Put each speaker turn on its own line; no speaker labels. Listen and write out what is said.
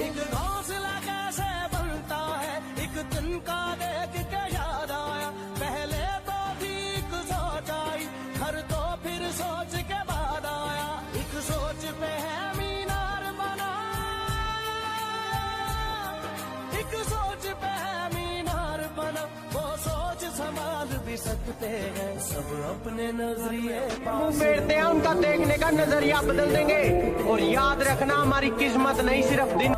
एक घोंसला कैसे बनता है, एक तिनका देख के याद आया, पहले तो ठीक सोच आई, घर तो फिर सोच के बाद आया, एक सोच पे है मीनार बना, एक सोच पे है मीनार बना, वो सोच संभाल भी सकते हैं सब अपने नजरिए
मुंह फेरते हैं उनका देखने का नजरिया बदल देंगे। और याद रखना हमारी किस्मत नहीं सिर्फ दिन